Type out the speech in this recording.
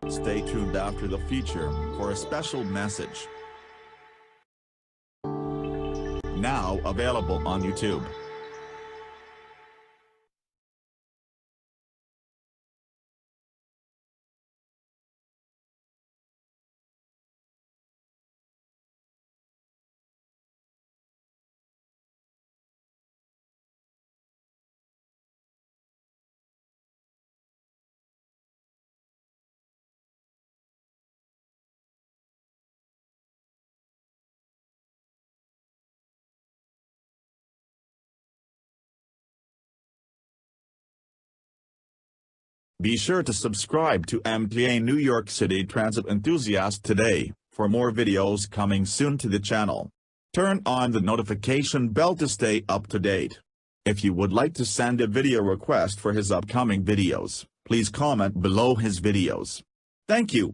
Stay tuned after the feature for a special message. Now available on YouTube. Be sure to subscribe to MTA New York City Transit Enthusiast today, for more videos coming soon to the channel. Turn on the notification bell to stay up to date. If you would like to send a video request for his upcoming videos, please comment below his videos. Thank you.